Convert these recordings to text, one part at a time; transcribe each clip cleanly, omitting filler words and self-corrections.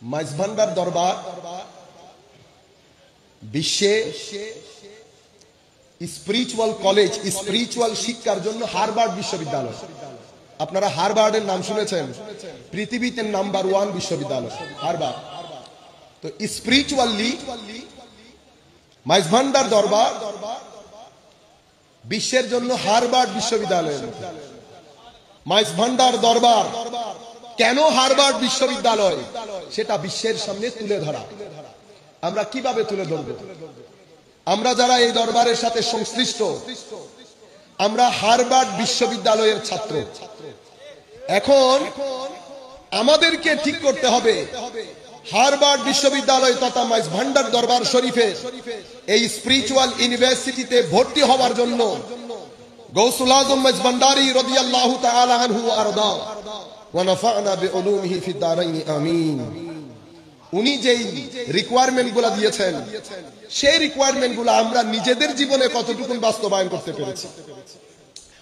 মাইজভান্ডার দরবার বিশ্বে spiritual college, spiritual শিক্ষার জন্য হার্ভার্ড বিশ্ববিদ্যালয়। আপনারা হার্ভার্ডের নাম শুনেছেন? পৃথিবীতে নাম্বার 1 বিশ্ববিদ্যালয় হার্ভার্ড। তো স্পিরিচুয়ালি মাইজভান্ডার দরবার বিশ্বের জন্য হার্ভার্ড বিশ্ববিদ্যালয়। মাইজভান্ডার দরবার কেন হার্ভার্ড বিশ্ববিদ্যালয় সেটা বিশ্বের সামনে তুলে ধরা। আমরা কিভাবে তুলে ধরব? আমরা যারা এই দরবারের সাথে সংশ্লিষ্ট, আমরা হার্ভার্ড বিশ্ববিদ্যালয়ের ছাত্র। এখন আমাদেরকে ঠিক করতে হবে হার্ভার্ড বিশ্ববিদ্যালয় তথা মাইজভান্ডার দরবার শরীফের এই স্পিরিচুয়াল ইউনিভার্সিটিতে ভর্তি হওয়ার জন্য গৌসুল আজম মাইজভান্ডারি রাদিয়াল্লাহু তাআলা আনহু আরদা ওয়া নাফা'না বিউলুমিহি ফিদ দারাইন আমিন, উনি যেই রিকোয়ারমেন্ট গুলা দিয়েছেন সেই রিকোয়ারমেন্ট গুলা আমরা নিজেদের জীবনে কতটুকু বাস্তবায়ন করতে পেরেছি।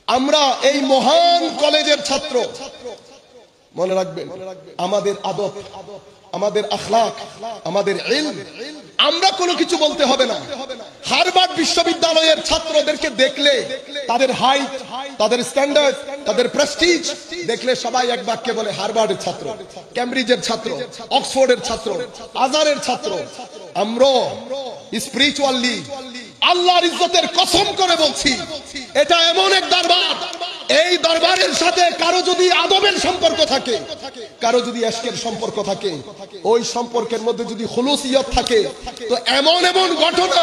আমরা এই মহান কলেজের ছাত্র। মনে রাখবেন, আমাদের আদব, আমাদের আখলাক, আমাদের ইলম, আমরা কোনো কিছু বলতে হবে না। হার্ভার্ড বিশ্ববিদ্যালয়ের ছাত্রদেরকে দেখলে তাদের হাইট, তাদের স্ট্যান্ডার্ড, তাদের প্রেস্টিজ দেখলে সবাই এক বাক্যে বলে হার্ভার্ডের ছাত্র, ক্যামব্রিজের ছাত্র, অক্সফোর্ডের ছাত্র, আজারের ছাত্র। আমরা স্পিরিচুয়ালি আল্লাহর ইজ্জতের কসম করে বলছি, এটা এমন এক দরবার, এই দরবারের সাথে কারো যদি আদবের সম্পর্ক থাকে, কারো যদি ইশকের সম্পর্ক থাকে, ওই সম্পর্কের মধ্যে যদি খুলুসিয়ত থাকে, তো এমন এমন ঘটনা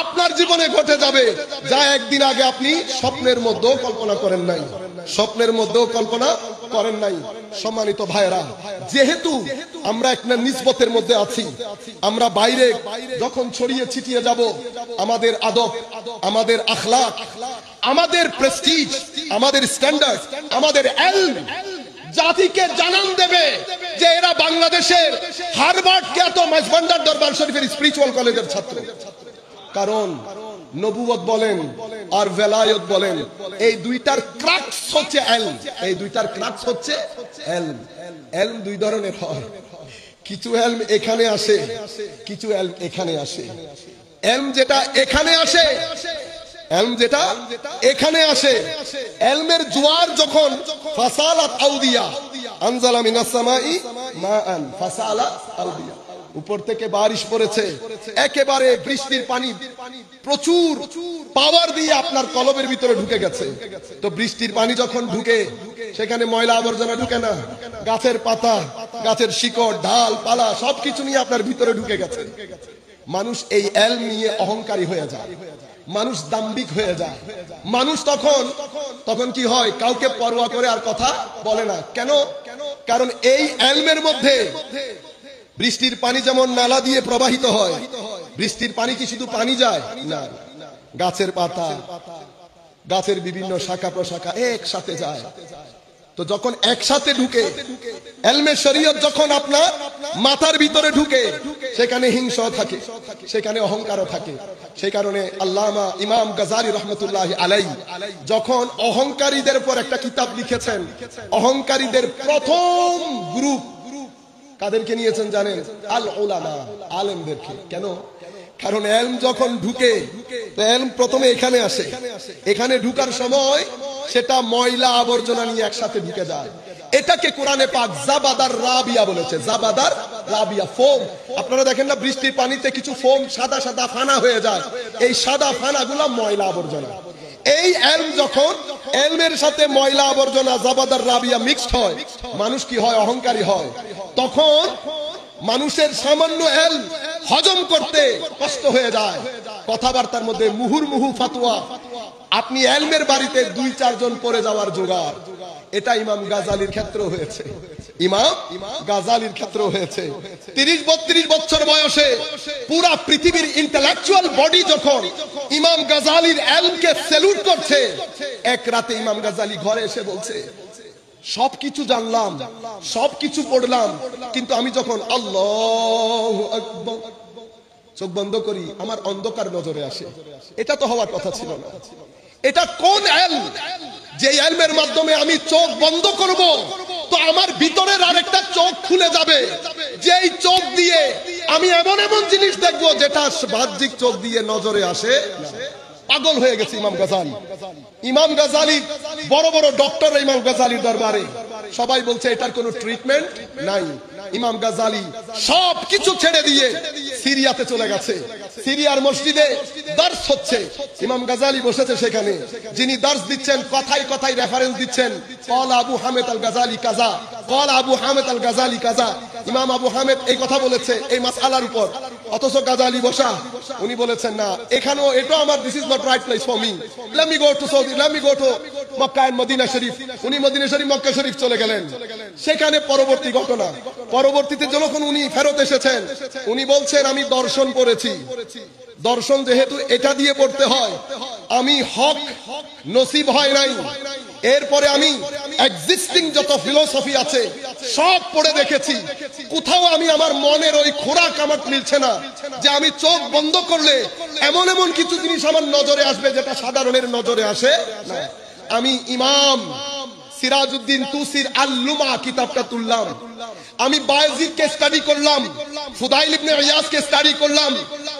আপনার জীবনে ঘটে যাবে যা একদিন আগে আপনি স্বপ্নের মধ্যেও কল্পনা করেন নাই, স্বপ্নের মধ্যেও কল্পনা করেন নাই। সম্মানিত ভাইরা, যেহেতু আমরা একটা নিসবতের মধ্যে আছি, আমরা বাইরে যখন ছড়িয়ে ছিটিয়ে যাব, আমাদের আদব, আমাদের আখলাক, আমাদের প্রেস্টিজ, আমাদের স্ট্যান্ডার্ড, আমাদের ইলম জাতিকে জানান দেবে যে এরা বাংলাদেশের হার্ভার্ড খ্যাত মাইজভান্ডার দরবার শরীফের স্পিরিচুয়াল কলেজের ছাত্র। কারণ নবুয়ত বলেন আর ভেলায়ত বলেন, এই দুইটার ক্রাক্স হচ্ছে ইলম। এই দুইটার ক্রাক্স হচ্ছে ইলম। ইলম দুই ধরনের হয়, কিছু ইলম এখানে আসে, কিছু ইলম এখানে আসে। ইলম যেটা এখানে আসে, ইলম যেটা এখানে আসে, ইলমের জোয়ার যখন ফাসালাত আউদিয়া আনজালা মিনাস সামাই মাআন ফাসালাত আউদিয়া, উপর থেকে বারিশ পড়েছে, একেবারে বৃষ্টির পানি প্রচুর পাওয়ার দিয়ে আপনার কলবের ভিতরে ঢুকে গেছে। তো বৃষ্টির পানি যখন ঢুকে, সেখানে ময়লা আবর্জনা ঢুকে না, গাছের পাতা, গাছের শিকড়, ডাল পালা সবকিছু নিয়ে আপনার ভিতরে ঢুকে গেছে। মানুষ এই ইলম নিয়ে অহংকারী হয়ে যায়, মানুষ দাম্ভিক হয়ে যায়। মানুষ তখন কি হয়, কাউকে পরোয়া করে আর কথা বলে না। কেন? কারণ এই ইলমের মধ্যে বৃষ্টির পানি যেমন নালা দিয়ে প্রবাহিত হয়, বৃষ্টির পানি কি শুধু পানি যায় না, গাছের পাতা, গাছের বিভিন্ন শাখা প্রশাখা একসাথে যায়। তো যখন একসাথে ঢুকে ইলমে শরীয়ত, যখন আপনার মাথার ভিতরে ঢুকে, সেখানে হিংসা থাকে, সেখানে অহংকারও থাকে। সেই কারণে আল্লামা ইমাম গাজালি রহমতুল্লাহি আলাইহি যখন অহংকারীদের উপর একটা কিতাব লিখেছেন, অহংকারীদের প্রথম গ্রুপ কাদেরকে নিয়েছেন জানেন? আল উলামা, আলেমদেরকে। কেন? কারণ ইলম যখন ঢুকে, তো ইলম প্রথমে এখানে আসে, এখানে ঢুকার সময় সেটা ময়লা আবর্জনা নিয়ে একসাথে ঢুকে যায়। এটাকে কোরআনে পাক জাবাদার রাবিয়া বলেছে, জাবাদার রাবিয়া, ফোম। আপনারা দেখেন না বৃষ্টির পানিতে কিছু ফোম সাদা সাদা ফানা হয়ে যায়, এই সাদা ফানাগুলো ময়লা আবর্জনা। এই ইলম যখন ইলমের সাথে ময়লা আবর্জনা জাবাদার রাবিয়া মিক্সড হয়, মানুষ কি হয়? অহংকারী হয়। তখন মানুষের সামান্য ইলম হজম করতে কষ্ট হয়ে যায়, কথাবার্তার মধ্যে মুহুর্মুহু ফাতোয়া। আপনি ইলমের বাড়িতে 2-4 জন পড়ে যাওয়ার জোগাড়। এটা ইমাম গাজালির ক্ষেত্রে হয়েছে, ইমাম গাজালির ক্ষেত্রে হয়েছে। 30-32 বছর বয়সে পুরা পৃথিবীর ইন্টেলেকচুয়াল বডি যখন ইমাম গাজালির ইলমকে স্যালুট করছে, এক রাতে ইমাম গাজালি ঘরে এসে বলছে, সবকিছু জানলাম, সবকিছু পড়লাম, কিন্তু আমি যখন আল্লাহু আকবার চোখ বন্ধ করি, আমার অন্ধকার নজরে আসে। এটা তো হওয়ার কথা ছিল না। এটা কোন ইলম যে ইলমের মাধ্যমে আমি চোখ বন্ধ করব, তো আমার ভিতরের আরেকটা চোখ খুলে যাবে, যেই চোখ দিয়ে আমি এমন এমন জিনিস দেখবো যেটা বাহ্যিক চোখ দিয়ে নজরে আসে না। পাগল হয়ে গেছে ইমাম গাজালি। ইমাম গাজালি বড় বড় ডক্টর ইমাম গাজালির দরবারে, সবাই বলছে এটার কোনো ট্রিটমেন্ট নাই। ইমাম গাজালি সব কিছু ছেড়ে দিয়ে সিরিয়াতে চলে গেছে। সিরিয়ার মসজিদে দার্স হচ্ছে, ইমাম গাজালি বসেছে সেখানে। যিনি দার্স দিচ্ছেন কথায় কথায় রেফারেন্স দিচ্ছেন, ক্বাল আবু হামেদ আল গাজালি কাজা, ক্বাল আবু হামেদ আল গাজালি কাজা। ইমাম আবু হামেদ এই কথা বলেছে এই মাসআলার উপর, অথচ গাজালি বসা। উনি বলেছেন না, এখানেও এটা আমার, this is not right place for me, let me go to Saudi, let me go to Mecca and Medina Sharif. উনি মদিনা শরীফ মক্কা শরীফ চলে গেলেন। সেখানে পরবর্তী ঘটনা, পরবর্তীতে যখন উনি ফেরত এসেছেন, উনি বলছেন আমি দর্শন পড়েছি, দর্শন যেহেতু এটা দিয়ে পড়তে হয়, আমি হক নসিব হয় নাই। এরপরে আমি এক্সিস্টিং যত ফিলোসফি আছে সব পড়ে দেখেছি, কোথাও আমি আমার মনের ওই খোরাক আমার মিলছে না, যে আমি চোখ বন্ধ করলে এমন এমন কিছু জিনিস আমার নজরে আসবে যেটা সাধারণের নজরে আসে না। আমি ইমাম সিরাজউদ্দিন তুসির আল-লুমা কিতাবটা তুললাম, আমি বায়েজিদকে স্টাডি করলাম, ফুদাইল ইবনে ইয়াসকে স্টাডি করলাম,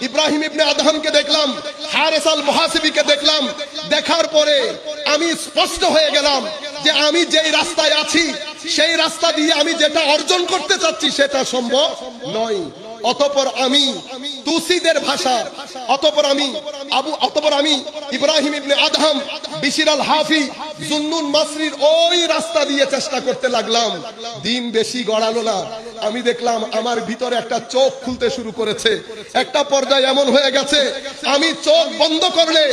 ইব্রাহিম ইবনে আদহামকে দেখলাম, হারিস আল মুহাসিবিকে দেখলাম। দেখার পরে আমি স্পষ্ট হয়ে গেলাম যে আমি যেই রাস্তায় আছি সেই রাস্তা দিয়ে আমি যেটা অর্জন করতে চাচ্ছি সেটা সম্ভব নয়। অতঃপর আমি তুসিদের ভাষা, অতঃপর আমি ইব্রাহিম ইবনে আদহাম, বিশির আল হাফি, জুন্নুন মাসরির ওই রাস্তা দিয়ে চেষ্টা করতে লাগলাম। দিন বেশি গড়ালো না, আমি দেখলাম আমার ভিতরে একটা চোখ খুলতে শুরু করেছে। একটা পর্যায়ে এমন হয়ে গেছে, আমি চোখ বন্ধ করলে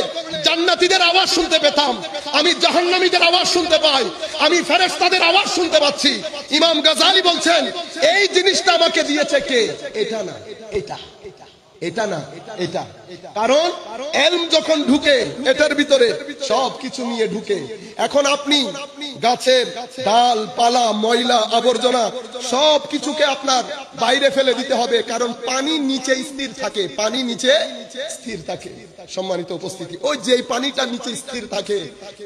জান্নাতীদের আওয়াজ শুনতে পেতাম, আমি জাহান্নামীদের আওয়াজ শুনতে পাই, আমি ফেরেশতাদের আওয়াজ শুনতে পাচ্ছি। ইমাম গাজালি বলছেন এই জিনিসটা আমাকে দিয়েছে কে? এটা না, এটা না, এটা। কারণ এলম যখন ঢুকে এটার ভিতরে সব কিছু নিয়ে ঢুকে। এখন আপনি গাছের ডাল পালা ময়লা আবর্জনা সব কিছুকে আপনার বাইরে ফেলে দিতে হবে, কারণ পানি নিচে স্থির থাকে, পানি নিচে স্থির থাকে। সম্মানিত উপস্থিতি, ওই যে পানিটা নিচে স্থির থাকে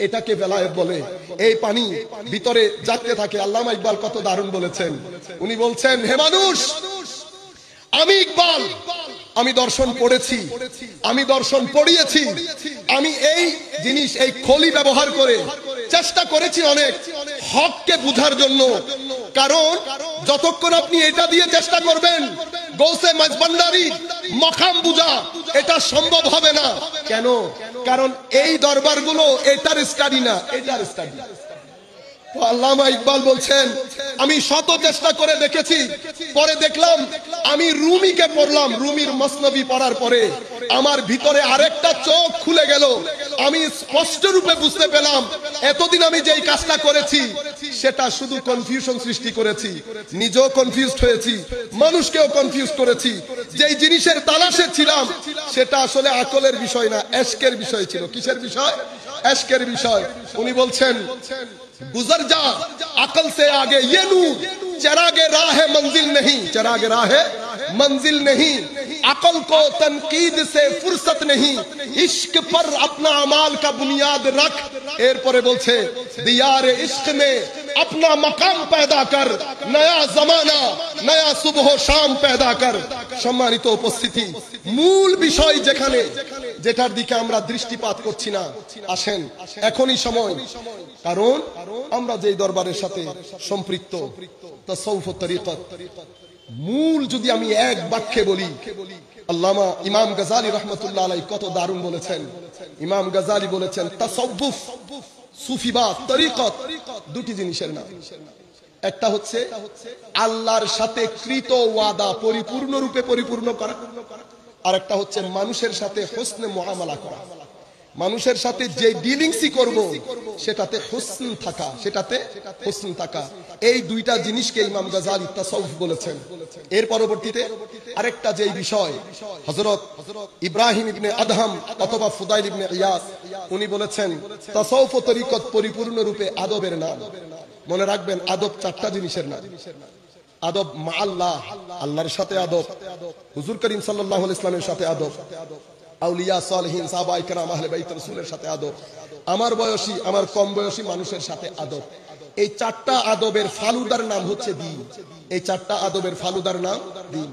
এটাকে বেলায়েত বলে। এই পানি ভিতরে জাগতে থাকে। আল্লামা ইকবাল কত দারুণ বলেছেন, উনি বলছেন হে মানুষ, আমি ইকবাল, আমি দর্শন পড়েছি, আমি দর্শন পড়িয়েছি, আমি এই জিনিস এই খলি ব্যবহার করে চেষ্টা করেছি অনেক হককে বুঝার জন্য। কারণ যতক্ষণ আপনি এটা দিয়ে চেষ্টা করবেন গৌসে মাঝবান্ডারি মকাম বুঝা, এটা সম্ভব হবে না। কেন? কারণ এই দরবারগুলো এটার স্টাডি না, এটার স্টাডি। আল্লামা ইকবাল বলছেন আমি শত চেষ্টা করে দেখেছি, পরে দেখলাম আমি রুমিকে পড়লাম, রুমির মসনবী পড়ার পরে আমার ভিতরে আরেকটা চোখ খুলে গেল। আমি স্পষ্ট রূপে বুঝতে পেলাম এতদিন আমি যেই কাজটা করেছি সেটা শুধু কনফিউশন সৃষ্টি করেছি, নিজেও কনফিউজড হয়েছি, মানুষকেও কনফিউজ করেছি। যেই জিনিসের তালাশে ছিলাম সেটা আসলে আকলের বিষয় না, এশকের বিষয় ছিল। কিসের বিষয়? এশকের বিষয়। উনি বলছেন गुजर जा अकल से आगे ये नूर, चरागे राह मंजिल नहीं, चरागे राह मंजिल नहीं, अकल को तनकीद से फुर्सत नहीं, इश्क पर अपना अमाल का बुनियाद रख। एरपरे बोलছে दियारे इश्क में अपना मकाम पैदा कर, नया जमाना नया सुबह शाम पैदा कर। সম্মানিত উপস্থিতি, মূল বিষয় যেখানে, যেটার দিকে আমরা দৃষ্টিপাত করছি না, আসেন এখনই সময়। কারণ আমরা যেই দরবারের সাথে সম্পৃক্ত তাসাউফ ও তরিকত, মূল যদি আমি এক বাক্যে বলি, আল্লামা ইমাম গাজালি রাহমাতুল্লাহ আলাইহি কত দারুণ বলেছেন। ইমাম গাজালি বলেছেন তাসাউফ, সুফিবাদ, তরিকত দুটি জিনিসের নাম। একটা হচ্ছে আল্লাহর সাথে কৃত ওয়াদা পরিপূর্ণ রূপে পরিপূর্ণ করা, আর একটা হচ্ছে মানুষের সাথে হোসনে মুআমালা করা। মানুষের সাথে যে ডিলিংসই করব সেটাতে হুসন থাকা, সেটাতে হুসন থাকা। এই দুইটা জিনিসকে ইমাম গাজালি তাসাউফ বলেছেন। এর পরবর্তীতে আরেকটা যেই বিষয়, হযরত ইব্রাহিম ইবনে আদহাম অথবা ফুদাইল ইবনে ইয়াস, উনি বলেছেন তাসাউফ ও তরিকত পরিপূর্ণ রূপে আদবের নাম। মনে রাখবেন আদব চারটা জিনিসের নাম। আদব মা আল্লাহ, আল্লাহর সাথে আদব, হুজুর করিম সাল্লাল্লাহু আলাইহি ওয়াসাল্লামের সাথে আদব, আউলিয়া সালেহিন সাহাবায়ে কেরাম আহলে বাইত রাসূলের সাথে আদব, আমার বয়সী আমার কম বয়সী মানুষের সাথে আদব। এই চারটা আদবের ফালুদার নাম হচ্ছে দিন। এই চারটা আদবের ফালুদার নাম দিন।